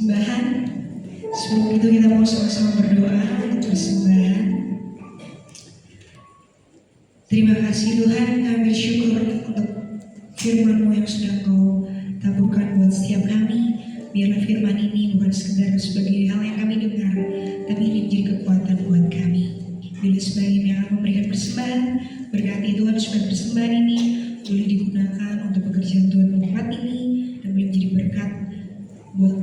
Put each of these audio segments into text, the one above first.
persembahan. Sebelum itu kita mau sama-sama berdoa untuk persembahan. Terima kasih Tuhan, kami bersyukur untuk firman-Mu yang sudah Kau taburkan buat setiap kami. Biarlah firman ini bukan sekedar sebagai hal yang kami dengar, tapi ini menjadi kekuatan buat kami. Bila sebagian yang akan memberikan persembahan, berkati Tuhan supaya persembahan ini boleh digunakan untuk pekerjaan Tuhan di tempat ini dan boleh menjadi berkat buat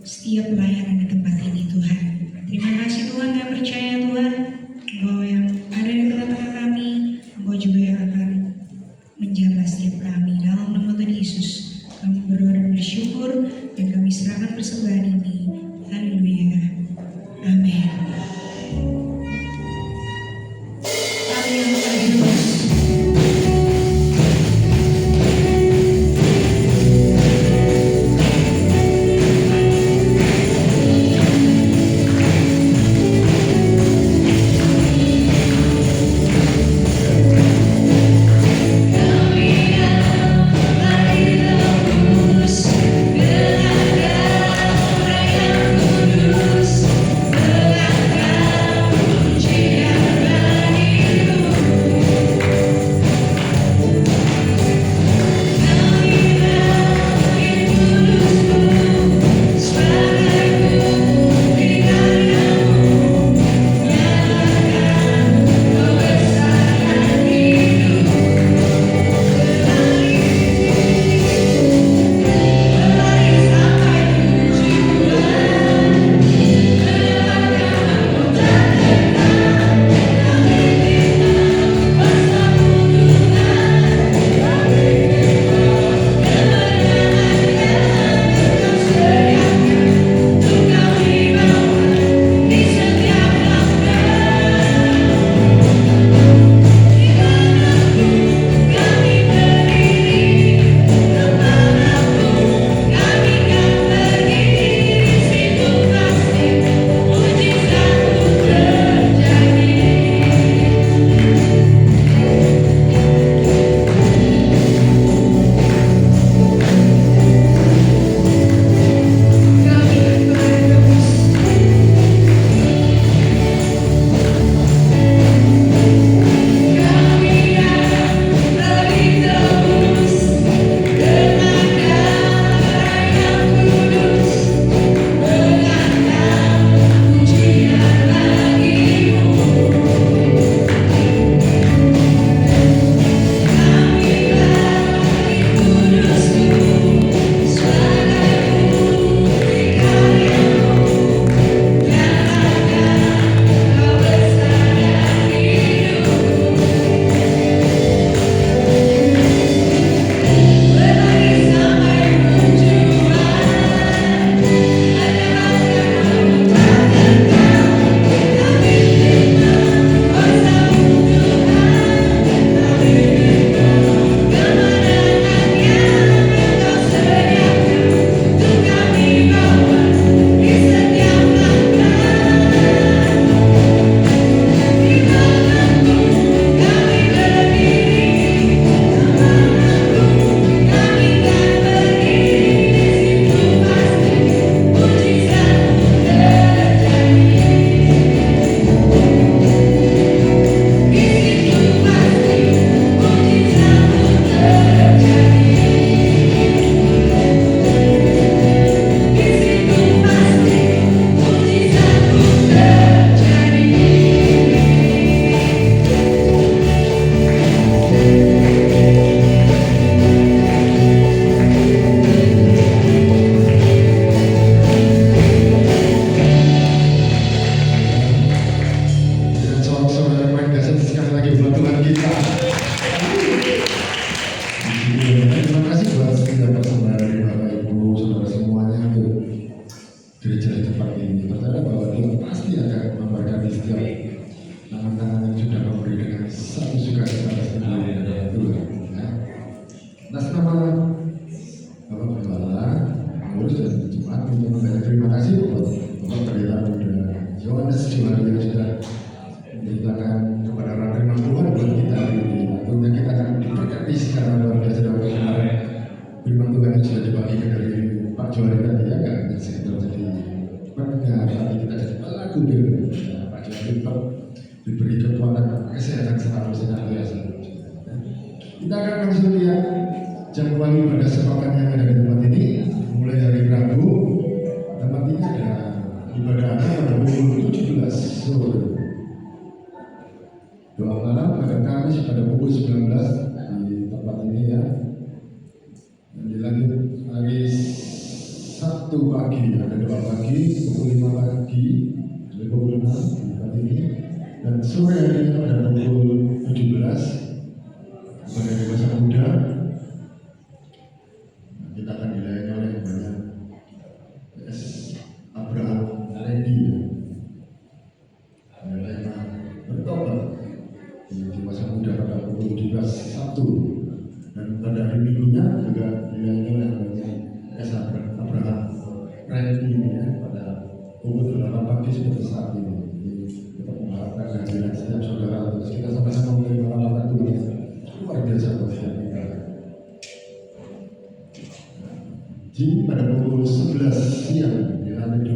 setiap pelayanan di tempat ini Tuhan. Terima kasih Tuhan, kami percaya Tuhan, Engkau yang ada di tengah-tengah kami, Engkau juga yang akan menjaga setiap kami. Dalam nama Tuhan Yesus kami berdoa dan bersyukur, dan kami serahkan persembahan ini. Haleluya. Amin. Firman Tuhan yang sudah dibagikan dari Pak Juari tadi ya, kan sekitar jadi aku Pak Jokowi tetap diberi kekuatan kesehatan selalu senantiasa. Kita akan langsung lihat jadwal ibadah sepekan yang ada di tempat ini. Mulai hari Rabu, tempat ini ada ibadah pada pukul 17 sore. Doa malam pada Kamis pada pukul 19 di tempat ini ya. Dan dilanjut hari Sabtu pagi ada doa pagi pukul 5 pagi dari pukul 6 di tempat ini. Dan sore hari pada pukul 17 pada dewasa muda kita akan dilayani oleh banyak PS Abraham Randy tema bertobat di masa muda pada pukul 17 Sabtu, dan pada hari Minggunya juga dilayani oleh banyak PS Abraham Randy ya, pada pukul 8 pagi seperti saat ini. Jadi kita mengharapkan kehadiran setiap saudara untuk kita sama-sama menerima rahmat Tuhan luar biasa buat setiap kita. Jadi pada pukul 11 siang di lantai 2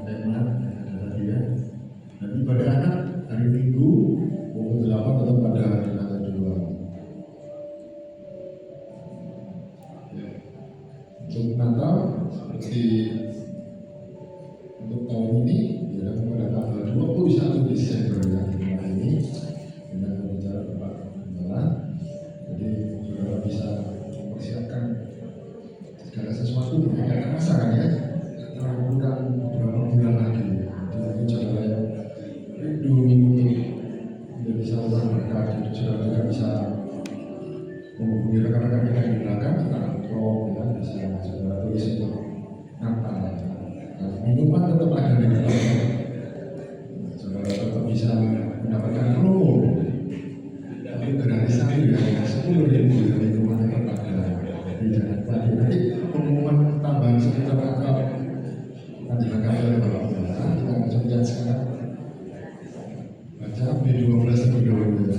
tema ada tadi ya. Dan ibadah anak hari Minggu pukul 8 tetap pada di lantai 2. Ya. Untuk Natal seperti untuk tahun ini ya, pada tanggal 21 Desember ya, ini dengan berbicara Bapak Gembala. Jadi saudara bisa mempersiapkan segala sesuatu yang akan masa kan ya, terlalu kurang beberapa bulan lagi. Jadi mungkin saudara yang rindu menjadi saluran berkat, itu saudara juga bisa menghubungi rekan-rekan kita di belakang, kita amplop ya, bisa saudara tulis untuk Natal. Minuman tetap ada di belakang, saudara tetap bisa mendapatkan promo. Tapi gratis satu ya, 10.000 dari minuman yang tetap ada di jalan pagi. Nanti pengumuman tambahan sekitar Natal nanti akan oleh Bapak Gembala. Kita akan lihat sekarang. Baca B12 terlebih dahulu ya.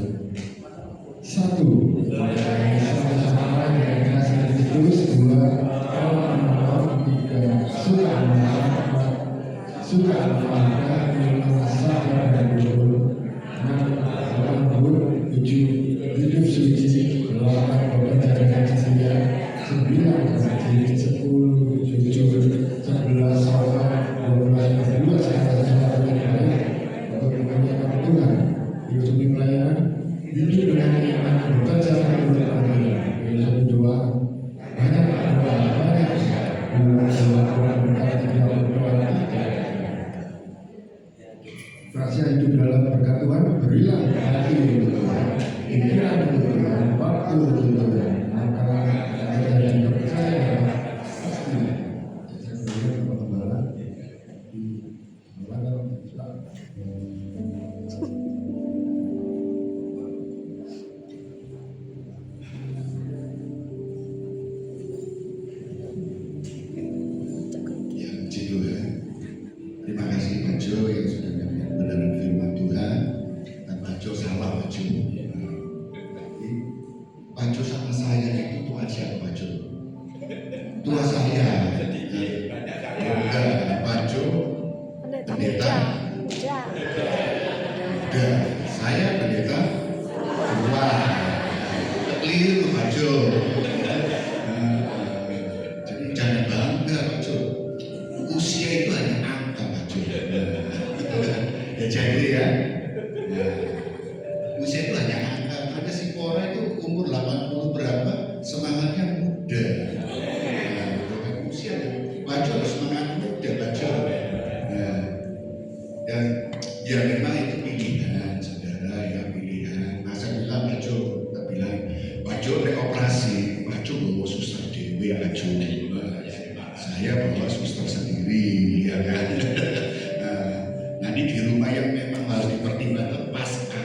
1. Sama-sama yang kasih terus 2. 3. Suka memaafkan, sabar dan bersyukur. 6. 7. Hidup suci, 8. Bekerja setia, 9. 10. 7. 11. 12. 12 secara yang baik untuk memuliakan Tuhan, filosofi pelayanan, hidup dengan iman, bekerja menurut keadilan, filosofi doa, banyak berdoa, banyak doa berkat tidak berdoa tidak. Rahasia hidup dalam berkat Tuhan, berilah hati untuk Tuhan, pikiran untuk Tuhan, waktu untuk Tuhan, maka saya jadi percaya pasti. Saya berikan Bapak Gembala di belakang. Terima kasih Pak Jo yang sudah mendengarkan firman Tuhan. Dan Pak Jo salah Pak Jo. Pak Jo sama saya itu Tuhan siapa Pak Jo? Tua saya. Pak Jo pendeta muda. Saya pendeta tua. Keliru Pak Jo. Jadi jangan bangga Pak Jo. Usia itu hanya angka Pak Jo. Ya jadi ya. Usia itu hanya angka. Ada si Pora itu umur 80 berapa, semangatnya muda. Usia Pak Jo harus semangat muda Pak Jo. Dan ya memang itu pilihan saudara ya, pilihan. Masa bilang Pak Jo, tak bilang Pak Jo operasi, Pak Jo bawa suster dewi Pak Jo. Saya bawa suster sendiri, ya kan. Nanti di rumah yang memang harus dipertimbangkan pasca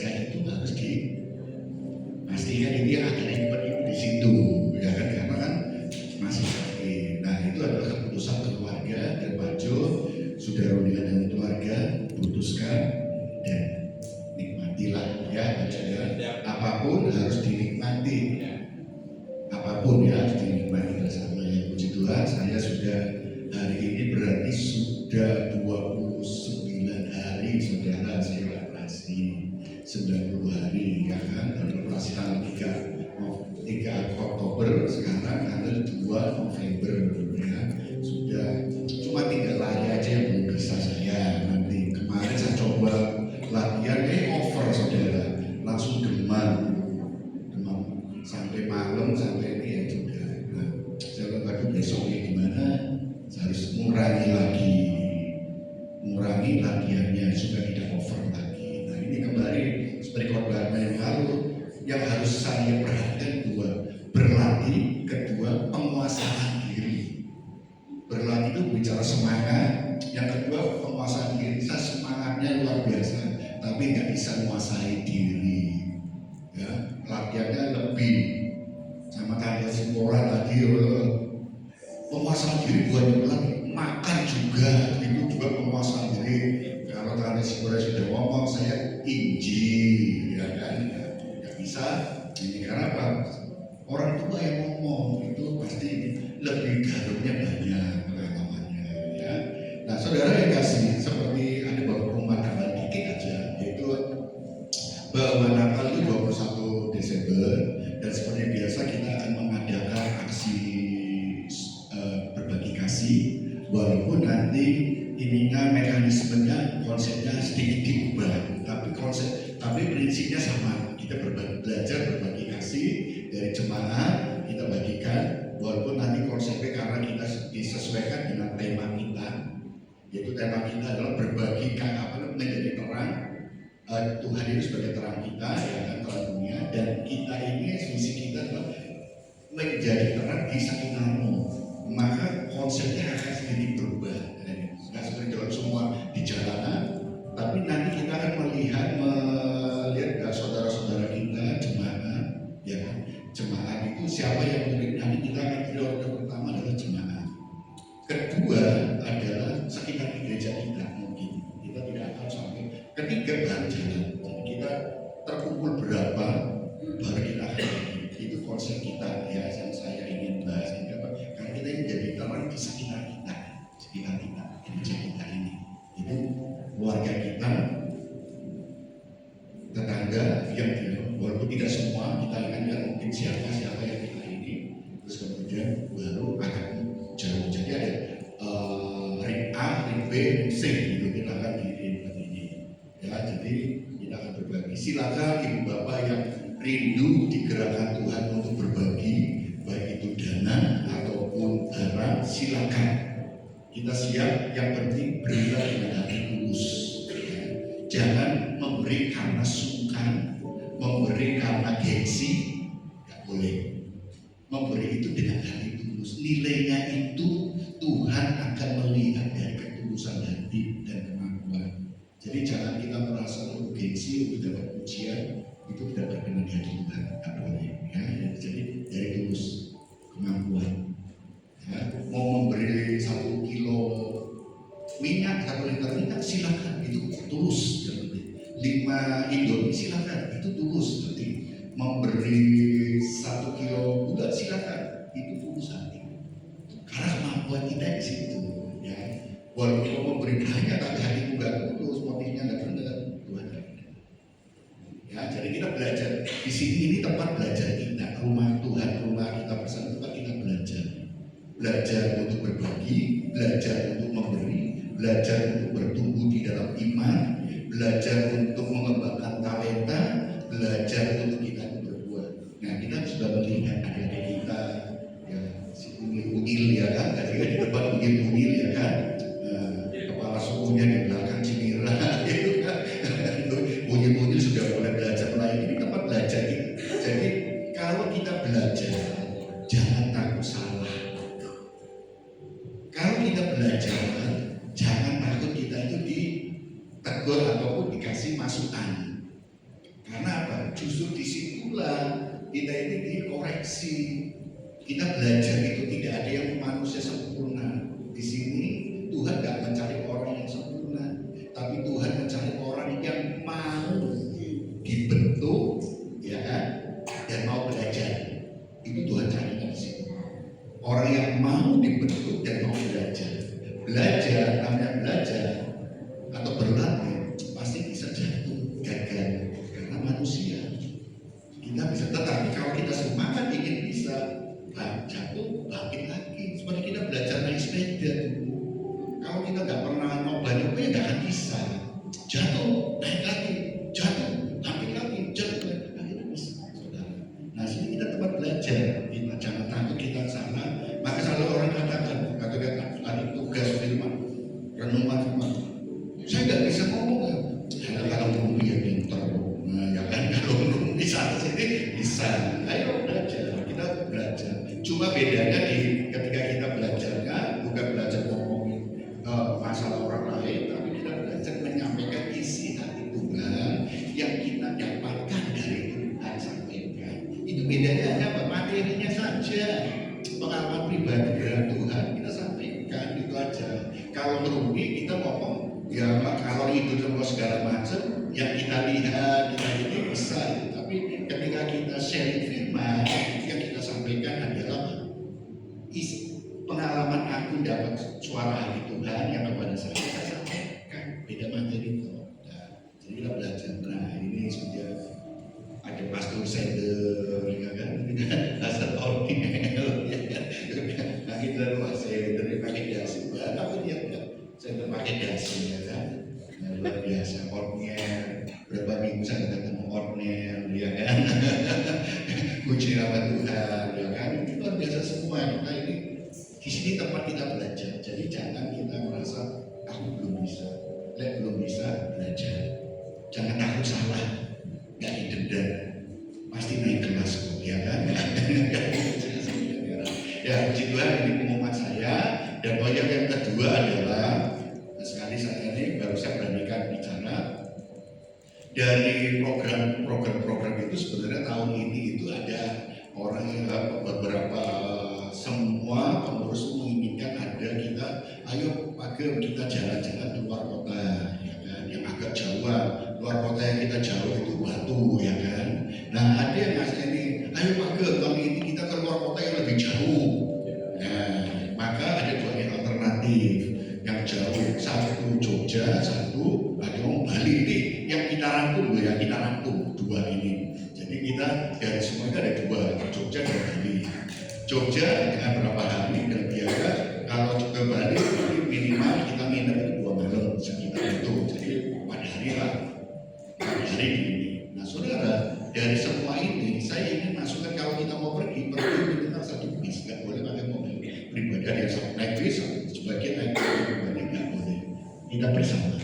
itu harus dipastikan ini ada ribet di situ, ya kan, karena kan masih sakit. Nah itu adalah keputusan keluarga dan Pak Jo sudah rundingan dengan keluarga, putuskan dan nikmatilah ya Pak Jo ya. Apapun harus dinikmati, apapun ya harus dinikmati bersama ya. Puji Tuhan, saya sudah hari ini berarti sudah mengurangi latihannya supaya tidak over lagi. Nah ini kembali seperti khotbah yang lalu, yang harus saya perhatikan dua, berlatih, kedua penguasaan diri. Berlatih itu bicara semangat, yang kedua penguasaan diri. Saya semangatnya luar biasa, tapi nggak bisa menguasai diri. Ya, latihannya lebih sama kayak si orang tadi, penguasaan diri bukan berlatih, makan juga itu juga penguasaan diri. Kalau tadi si orang sudah ngomong, saya inji, ya kan, nggak bisa. Ini karena apa? Orang tua yang ngomong itu pasti lebih garumnya banyak pengalamannya, ya. Nah, saudara yang kasih, seperti ada beberapa pemandangan dikit aja, yaitu bahwa Natal itu 21 Desember dan seperti biasa kita akan mengadakan aksi berbagi kasih, walaupun nanti ininya mekanismenya konsepnya sedikit diubah, tapi prinsipnya sama. Kita belajar berbagi kasih dari jemaat, kita bagikan, walaupun nanti konsepnya karena kita disesuaikan dengan tema kita, yaitu tema kita adalah berbagi menjadi terang. Tuhan itu sebagai terang kita, ya kan, terang dunia, dan kita ini visi kita adalah menjadi terang di Sakinamo. Maka konsepnya akan sedikit berubah, nggak seperti dalam semua di jalanan, tapi nanti kita akan melihat saudara-saudara kita jemaat, ya kan, jemaat itu siapa yang murid, nanti kita akan prioritas pertama adalah jemaat. Kedua adalah sekitar gereja kita, mungkin kita tidak akan sampai. Ketiga baru jalan, jadi kita terkumpul berapa baru kita akan bagi. Itu konsep kita, ya, yang saya ingin bahas ini apa? Karena kita ini jadi terang di sekitar kita, gereja kita ini. Itu keluarga kita, tetangga yang walaupun tidak semua kita akan lihat mungkin siapa yang kita ini, terus kemudian baru akan jauh. Jadi ada ring A, ring B, ring C gitu kita akan ini. Ya, jadi kita akan berbagi. Silakan ibu bapak yang rindu digerakkan Tuhan untuk berbagi, baik itu dana ataupun barang, silakan. Kita siap. Yang penting berilah dengan hati tulus. Ya. Jangan memberi karena sungkan, memberi karena gengsi, nggak boleh. Memberi itu dengan hati tulus. Nilainya itu Tuhan akan melihat dari ketulusan hati dan kemampuan. Jadi jangan kita merasa gengsi untuk dapat pujian, itu tidak berkenan di hati Tuhan, nggak boleh. Ya, jadi dari tulus kemampuan. Ya, mau memberi 1 kilo minyak, 1 liter minyak silakan, itu tulus. 5 Indomie silakan, itu tulus. Seperti memberi 1 kilo gula silakan, itu tulus hati. Karena kemampuan kita di situ. Ya, walaupun memberi banyak tapi hati nggak tulus, motifnya nggak benar, Tuhan. Ya, jadi kita belajar di sini, ini tempat belajar kita, rumah Tuhan, rumah kita bersama, tempat kita belajar untuk berbagi, belajar untuk memberi, belajar untuk bertumbuh di dalam iman, belajar untuk mengembangkan talenta, belajar untuk kita berbuat. Nah, kita sudah melihat adik-adik kita, ya, si Ungil ya kan, tadi kan di depan Ungil ya kan, kepala sukunya di belakang Cimira, gitu kan. Ungil sudah mulai belajar melayani, ini tempat belajar kita. Jadi kalau kita belajar, jangan takut salah. Kalau kita belajar, jangan takut kita itu ditegur ataupun dikasih masukan. Karena apa? Justru disitulah kita ini dikoreksi. Kita belajar itu tidak ada yang manusia sempurna. Di sini Tuhan tidak mencari orang yang sempurna, tapi Tuhan mencari orang yang mau dibentuk, ya kan, dan mau belajar. Itu Tuhan cari di sini. Orang yang mau dibentuk dan mau belajar. Belajar, namanya belajar atau berlatih pasti bisa jatuh, gagal karena manusia. Kita bisa, tetapi kalau kita semangat ingin bisa jatuh, bangkit lagi. Seperti kita belajar naik sepeda dulu. Kalau kita nggak pernah nyoba-nyoba ya nggak akan bisa. Jatuh, naik lagi, jatuh, bangkit lagi, jatuh lagi, akhirnya bisa, saudara. Nah, sini kita tempat belajar. Kita jangan takut kita salah. Maka selalu orang katakan, ada tugas di kalau merugi kita ngomong ya kalau itu terus segala macam yang kita lihat kita ini bisa, tapi ketika kita sharing firman yang kita sampaikan adalah pengalaman aku dapat suara hati Tuhan yang kepada saya sampaikan, beda materi itu. Jadi kita belajar. Nah ini sudah ada pastor sender, ya kan? Asal ordinal, ya kan? Nah kita luar sender pakai dasi, apa dia sender pakai dasi, ya kan? Nah, luar biasa, ordinal. Berapa minggu saya ketemu ordinal, ya kan? Puji nama Tuhan, ya kan? Itu luar biasa semua. Kita ini di sini tempat kita belajar. Jadi jangan kita merasa aku belum bisa belajar. Jangan takut salah. Gak didenda, pasti naik kelas kok, ya kan? Ya, puji Tuhan, ini pengumuman saya. Dan poin yang kedua adalah sekali saya ini baru saya beranikan bicara dari program itu sebenarnya tahun ini itu ada orang yang beberapa semua pengurus menginginkan ada kita, ayo pagi kita jalan-jalan keluar kota, ya kan? Yang agak jauhan. Luar kota yang kita jauh itu Batu, ya kan. Nah ada yang ngasih ini, ayo Pak tahun ini kita keluar kota yang lebih jauh. Nah maka ada dua alternatif yang jauh, satu Jogja, satu Bali. Ini yang kita rangkum ya, kita rangkum dua ini. Jadi kita dari semua itu ada dua, Jogja dan Bali. Jogja dengan berapa hari dan biaya, kalau ke Bali minimal kita nginep 2 malam sekitar itu. Jadi 4 hari lah. Hari ini. Nah saudara, dari semua ini saya ingin masukkan kalau kita mau pergi minimal 1 bis, nggak boleh pakai mobil pribadi. Ada yang naik bis, sebagian naik mobil pribadi, nggak boleh. Kita bersama.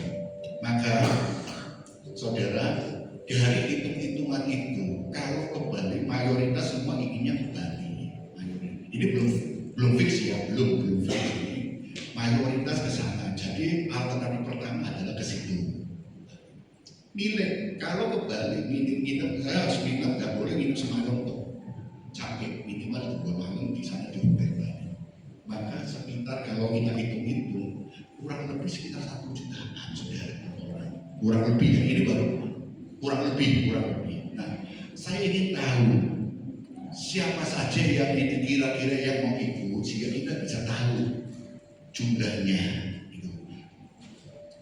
Maka saudara, dari hitung-hitungan itu, kalau ke Bali mayoritas semua inginnya ke Bali. Ini belum fix ya, belum fix ini. Mayoritas ke sana. Jadi alternatif pertama adalah ke situ. Nilai kalau ke Bali nginep saya harus nginep, nggak boleh nginep semalam tuh capek, minimal 2 malam di sana di hotel Bali. Maka sekitar kalau kita hitung kurang lebih sekitar 1 jutaan saudara orang, kurang lebih ya, ini baru kurang lebih. Nah saya ingin tahu siapa saja yang itu kira-kira yang mau ikut sehingga kita bisa tahu jumlahnya.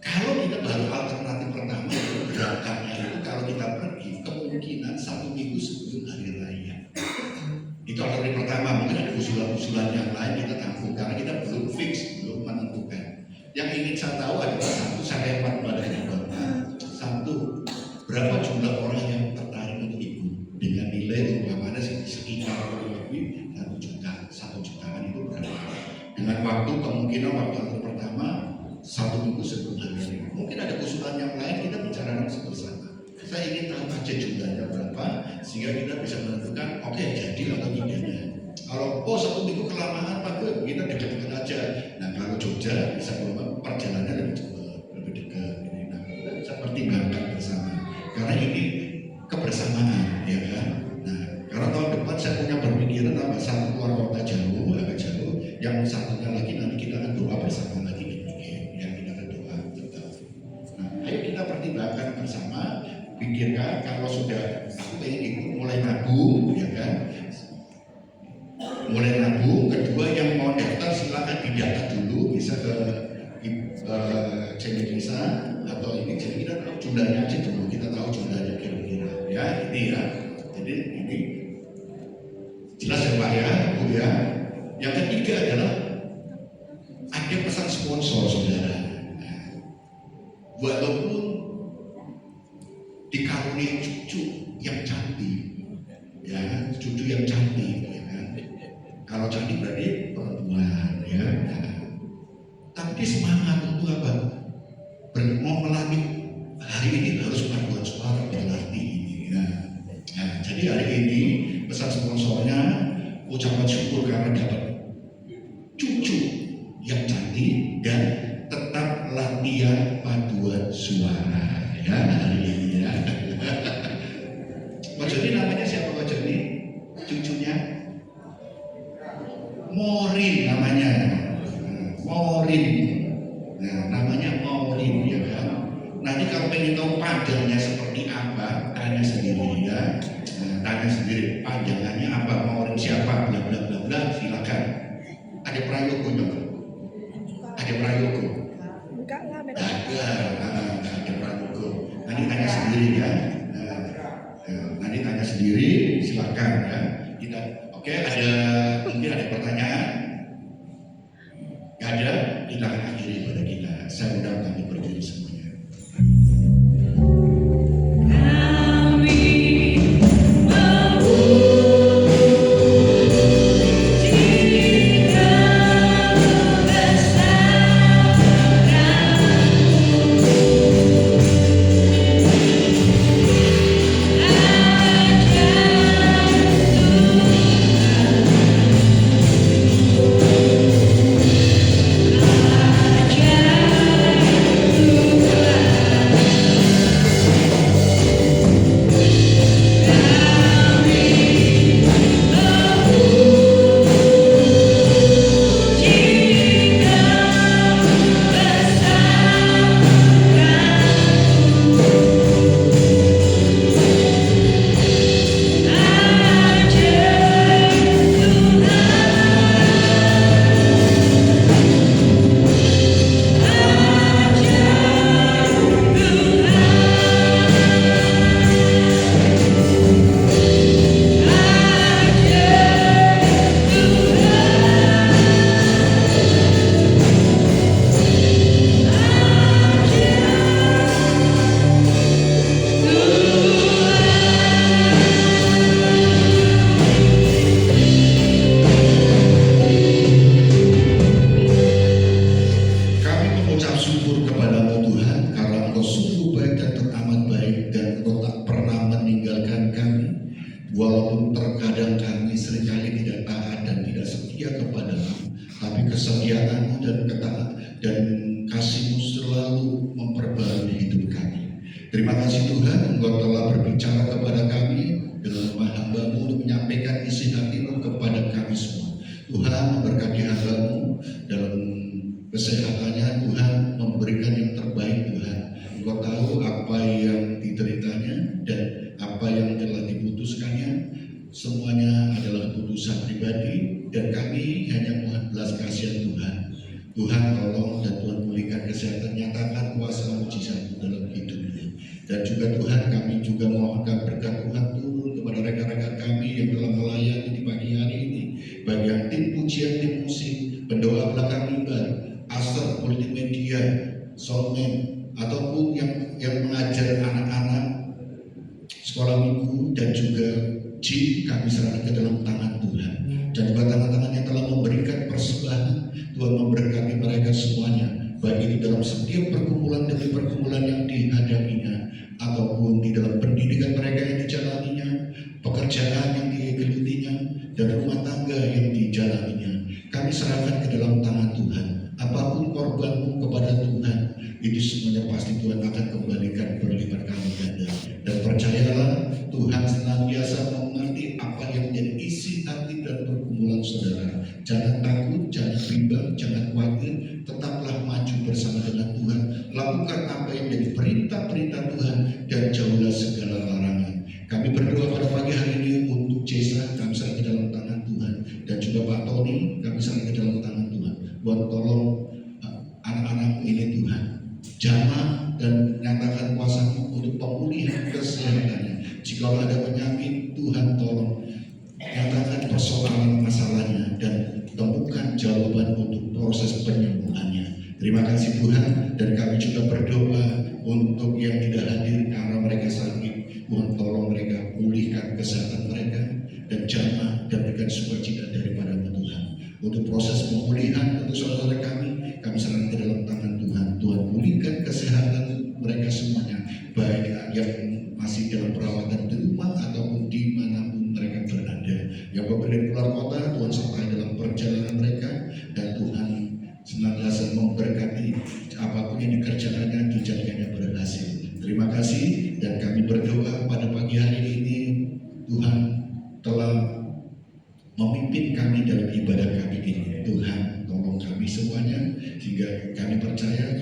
Kalau kita baru alternatif pertama berangkatnya itu kalau kita pergi kemungkinan 1 minggu sebelum hari raya. Itu alternatif pertama. Mungkin ada usulan-usulan yang lain kita tampung karena kita belum fix, belum menentukan. Yang ingin saya tahu adalah satu, saya lempar pada Bapak. Satu, berapa jumlah orang yang tertarik untuk ikut dengan nilai umpamanya sekitar lebih 1 jutaan itu berapa? Dengan waktu kemungkinan waktu pertama 1 minggu sebelum hari. Mungkin ada usulan yang lain, kita bicarakan bersama. Saya ingin tahu aja jumlahnya berapa sehingga kita bisa menentukan oke, jadi atau tidaknya. Kalau 1 minggu kelamaan Pak, kita dekat-dekat aja. Nah kalau Jogja bisa perjalanannya lebih cepat, lebih dekat. Nah kita bisa pertimbangkan bersama. Karena ini kebersamaan, ya kan. Nah karena tahun depan saya punya berpikiran tambah 1 keluar kota jauh, agak jauh. Yang satunya lagi nanti kita akan doa bersama lagi. Ayo kita pertimbangkan bersama, pikirkan kalau sudah aku pengen ikut mulai nabung, ya kan? Mulai nabung. Kedua yang mau daftar silakan didata dulu, bisa ke Desa atau ini. Jadi kita tahu jumlahnya aja dulu, kita tahu jumlahnya kira-kira. Ya ini ya. Jadi ini jelas ya Pak ya, Bu ya. Yang ketiga adalah ada pesan sponsor saudara. Walaupun dikaruniai cucu yang cantik, ya cucu yang cantik, ya kan. Kalau cantik berarti perempuan, ya. Tapi semangat untuk apa? Mau melatih hari ini harus paduan suara berlatih ini. Ya. Nah, jadi hari ini pesan sponsornya ucapan syukur karena dapat cucu yang cantik dan tetap latihan paduan suara ya hari ini ya. Pak Joni namanya siapa Pak Joni? Cucunya Morin namanya. Morin. Nah, namanya Maulid ya kan. Nanti kalau pengen tahu panjangnya seperti apa, tanya sendiri ya. Nah, tanya sendiri panjangannya apa, Maulid siapa, bla bla bla bla, silakan. Ada prayogo nggak? Ada prayogo? Enggak lah, Ada prayogo. Nanti tanya sendiri ya. Nanti tanya sendiri, silakan ya. Kita, oke, mungkin ada pertanyaan? Gak ada, kita akan akhiri pada kita. Saya undang kami berdiri semuanya. Kami mengucap syukur kepadamu Tuhan, karena Engkau sungguh baik dan teramat baik, dan Engkau tak pernah meninggalkan kami. Walaupun terkadang kami seringkali tidak taat dan tidak setia kepadamu, tapi kesetiaanmu dan kasih-Mu selalu memperbarui hidup kami. Terima kasih Tuhan, Engkau telah berbicara kepada kami dengan lemah hamba-Mu untuk menyampaikan isi hati-Mu kepada kami semua. Tuhan memberkati hamba-Mu dalam kesehatannya, Tuhan memberikan yang terbaik Tuhan. Engkau tahu apa yang dideritanya dan apa yang telah diputuskannya. Semuanya adalah keputusan pribadi dan kami hanya mohon belas kasihan Tuhan. Tuhan tolong dan Tuhan pulihkan kesehatan, nyatakan kuasa mujizat dalam hidupnya. Dan juga Tuhan, kami juga mohonkan berkat Tuhan turun kepada rekan-rekan kami yang telah melayani di pagi hari ini, baik yang tim pujian, tim musik, pendoa belakang mimbar, Aster, multimedia, soundman, ataupun yang mengajar anak-anak sekolah minggu dan juga Jin, kami serahkan ke dalam tangan Tuhan. Dan juga tangan-tangan yang telah memberikan persembahan, Tuhan memberkati mereka semuanya, baik itu dalam setiap pergumulan demi pergumulan yang dihadapinya, ataupun di dalam pendidikan mereka yang dijalaninya, pekerjaan yang digelutinya, dan rumah tangga yang dijalaninya. Kami serahkan ke dalam tangan Tuhan. Apapun korbanmu kepada Tuhan, itu semuanya pasti Tuhan akan kembalikan berlipat kali ganda. Dan percayalah, Tuhan senantiasa mengerti apa yang menjadi isi hati dan pergumulan saudara. Jangan takut, jangan bimbang, jangan khawatir, tetaplah maju bersama dengan Tuhan. Lakukan apa yang menjadi perintah-perintah Tuhan dan jauhlah segala larangan. Kami berdoa pada pagi hari ini untuk Jesa, kami serahkan ke dalam tangan Tuhan. Dan juga Pak Tony, kami serahkan ke dalam tangan Tuhan. Buat tolong anak-anak ini Tuhan, jamah dan nyatakan kuasa-Mu untuk pemulihan kesehatannya. Jika ada penyakit, Tuhan tolong nyatakan persoalan masalahnya dan temukan jawaban untuk proses penyembuhannya. Terima kasih Tuhan, dan kami juga berdoa untuk yang tidak hadir karena mereka sakit. Tuhan tolong mereka, pulihkan kesehatan mereka dan jamah dan berikan sukacita daripada Tuhan. Untuk proses pemulihan untuk saudara kami serahkan ke dalam tangan Tuhan. Tuhan pulihkan kesehatan mereka semuanya, baik yang masih dalam perawatan di rumah ataupun dimanapun mereka berada. Yang bepergian keluar kota, Tuhan sertai dalam perjalanan mereka, dan Tuhan senantiasa memberkati apapun yang dikerjakannya, dijadikannya berhasil. Terima kasih, dan kami berdoa pada pagi hari ini Tuhan telah memimpin kami dalam ibadah kami ini. Tuhan tolong kami semuanya, sehingga kami percaya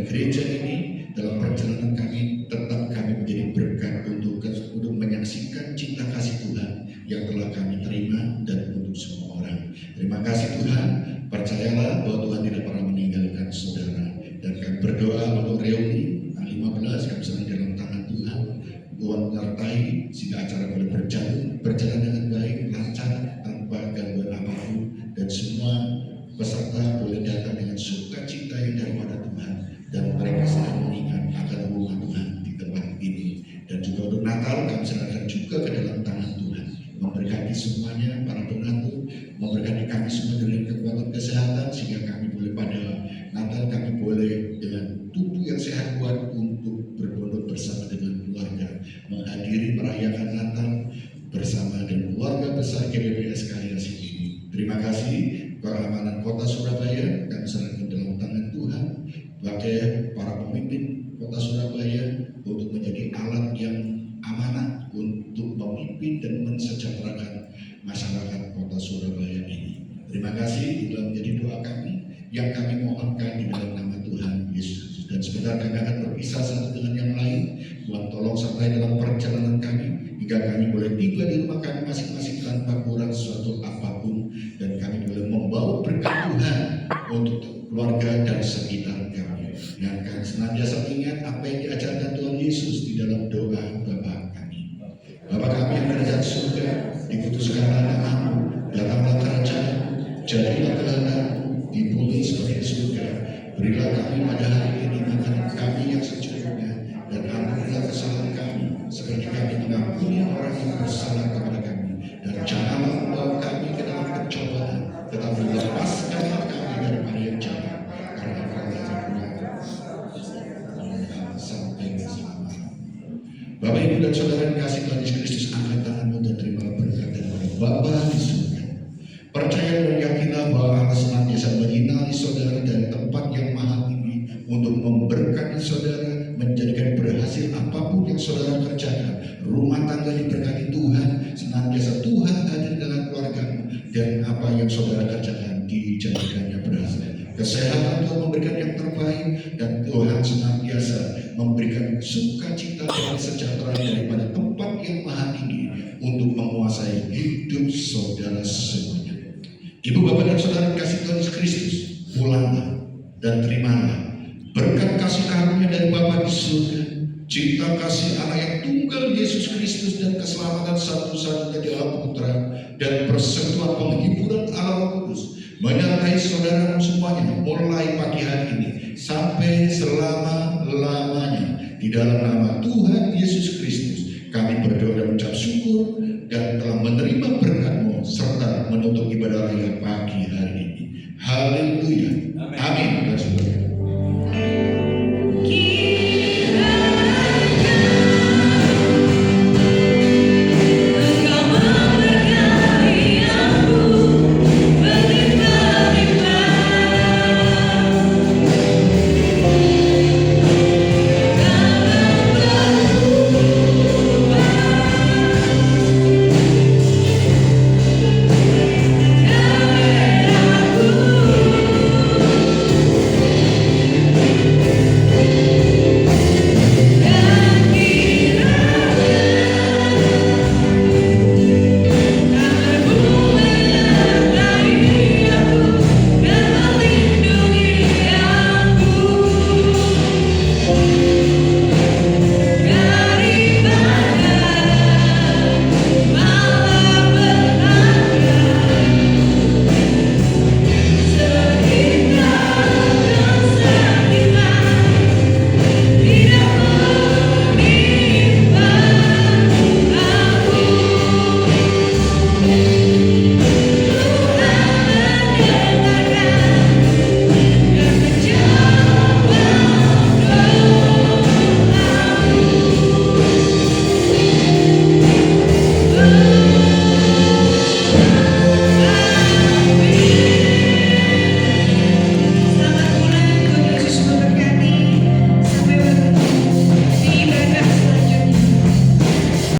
gereja ini, dalam perjalanan kami, tetap kami menjadi berkat untuk menyaksikan cinta kasih Tuhan yang telah kami terima dan untuk semua orang. Terima kasih Tuhan, percayalah bahwa Tuhan tidak pernah meninggalkan saudara. Dan kami berdoa untuk reuni 15, kami serahkan dalam tangan Tuhan. Tuhan menyertai sehingga acara boleh berjalan dengan baik, lancar, tanpa gangguan apapun, dan semua peserta boleh datang dengan sukacita yang daripada Tuhan, dan mereka selalu mengingat akan rumah Tuhan di tempat ini. Dan juga untuk Natal kami serahkan juga ke dalam tangan Tuhan, memberkati semuanya, para pengatur, memberkati kami semua dengan kekuatan kesehatan, sehingga kami boleh pada Natal kami boleh dengan tubuh yang sehat kuat untuk berbondong bersama dengan keluarga, menghadiri merayakan Natal bersama dengan keluarga besar GBPS Karyasi ini. Terima kasih. Keamanan Kota Surabaya kami serahkan dalam tangan Tuhan, sebagai para pemimpin Kota Surabaya untuk menjadi alat yang amanah untuk memimpin dan mensejahterakan masyarakat Kota Surabaya ini. Terima kasih, itulah menjadi doa kami yang kami mohonkan di dalam nama Tuhan Yesus. Dan sebentar kami akan berpisah satu dengan yang lain. Tuhan tolong sertai dalam perjalanan kami hingga kami boleh tiba di rumah kami masing-masing tanpa kurang sesuatu apapun, dan kami boleh membawa berkat Tuhan untuk keluarga dan sekitar kami. Dan kami senantiasa ingat apa yang diajarkan Tuhan Yesus di dalam doa Bapa kami. Bapa kami yang ada di surga, dikutuskanlah namamu, datanglah kerajaan-mu, jadilah kehendak-mu di bumi seperti di surga. Berilah kami pada hari ini makanan kami yang secukupnya, dan ampunilah kesalahan kami seperti kami mengampuni orang yang bersalah kepada kami. Dan janganlah membawa kami ke dalam pencobaan, tetapi lepaskanlah kami daripada yang jahat, karena sampai bersama. Bapak Ibu dan Saudara yang kasih Tuhan Yesus Kristus, angkat tanganmu dan terimalah berkat daripada Bapa di surga. Percaya dan yakinlah bahwa Allah senantiasa menyinari saudara dari tempat yang maha tinggi untuk memberkati saudara, menjadikan berhasil apapun yang saudara kerjakan. Rumah tangga diberkati Tuhan, senantiasa Tuhan hadir dalam keluargamu, dan apa yang saudara kerjakan dijadikannya berhasil. Kesehatan Tuhan memberikan yang terbaik, dan Tuhan senantiasa memberikan sukacita dan sejahtera daripada tempat yang maha tinggi untuk menguasai hidup saudara semuanya. Ibu, bapak, dan saudara kasih Tuhan Yesus Kristus, pulanglah dan terimalah berkat kasih karunia dari Bapa di surga, cinta kasih anak yang tunggal Yesus Kristus, dan keselamatan satu-satunya di Allah Putra, dan persekutuan penghiburan Allah Roh Kudus menyertai saudara semuanya mulai pagi hari ini sampai selama-lamanya. Di dalam nama Tuhan Yesus Kristus kami berdoa dan mengucap syukur, dan telah menerima berkat-Mu serta menutup ibadah raya pagi hari ini. Haleluya.